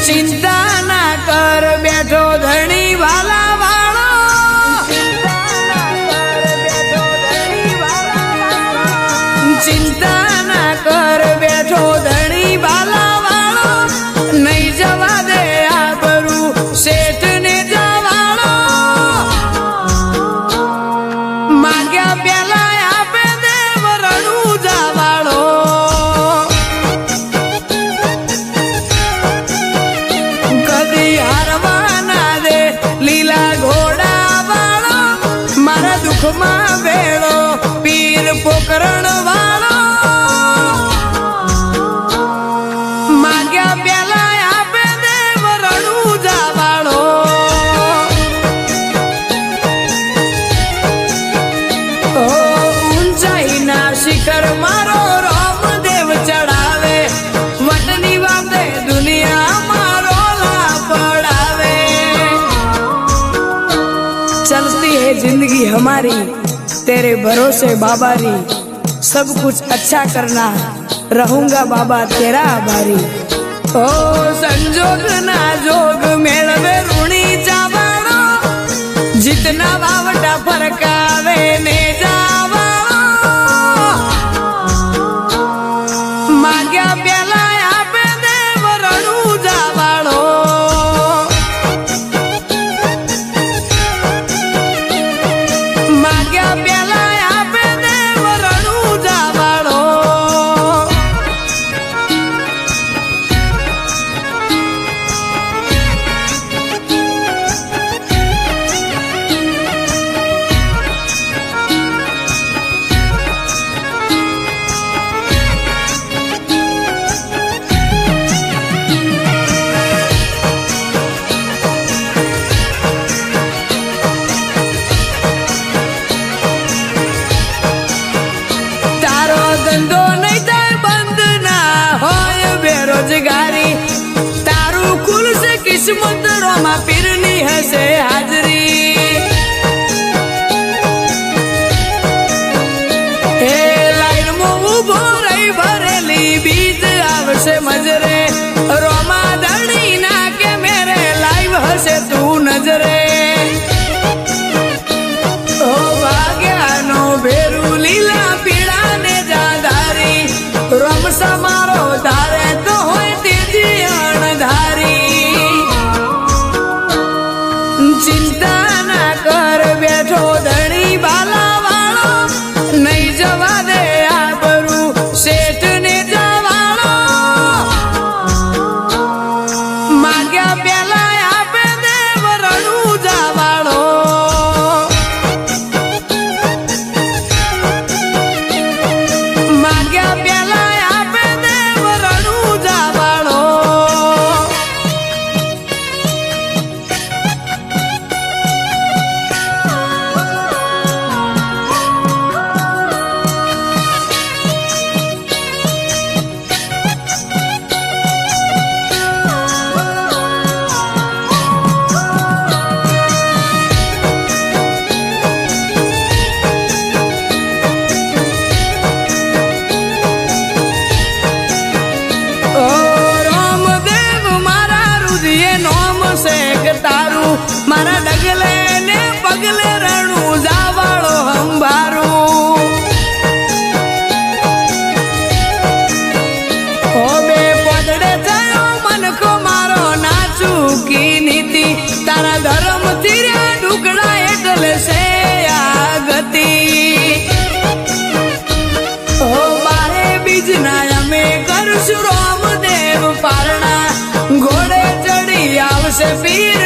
चिंता ना कर बैठो धनी वाला वालो, चिंता ना कर बैठो धनी वाला वालो, नहीं जवा दे आबरू सेठ ने जवालो, मांग्या प्याला आपे देव रणू जवालो, कदी हारवा ना दे लीला घोड़ा वालो, मारा दुख में वेड़ो पीर पोकरण वालो, मांग्या प्याला आपे देव रणू जवालो, ऊंचाई ना शिखर मारो रामदेव चढ़ावे, वटनी वादे दुनिया मारो ला पड़ावे। चलती है जिंदगी हमारी तेरे भरोसे बाबा री, सब कुछ अच्छा करना रहूंगा बाबा तेरा आभारी। ओ संजोग ना जोग मेलवे ऋणी जावाड़ो, जितना बावटा फरकावे ने जावाड़ो, मांग्या प्याला आपे देव रणू जावाड़ो, मांग्या प्याला आपे देव रणू जावाड़ो। तारो धंधो नहीं थाय बंद ना होय बेरोजगारी, तारू खुल से किस्मत रोमा पीरनी हसे हाजरी। हे लाइन मो उभो रही भरेली बीज आवशे मजरे, रोमा धनी ना के मेरे लाइव हसे तू नजरे। ओ भाग्यानो भेरू लीला पीड़ा ने जाधारी, रोम समारो धारे तो होय तेजी अणधारी। चिंता ना कर बैठो धनी बाला वालो, नहीं जवा दे आबरू सेठ ने जवालो, मांग्या प्याला आपे देव रणू जवालो, मांग्या प्याला आपे देव रणू जवालो। ओ रामदेव मारा रुदिये नोम सेक तारू, मारा डगले ने पगले रणू जावाड़ो हंबारू। ओ बे पदड़े थयो मन को मारो नाचू की नीति, तारा धर्म तीरे ढुकड़ा एटले से आगती। ओ बारे बीज ना अमे करशु रामदेव पारणा, घोड़े चढ़ी आवशे पीर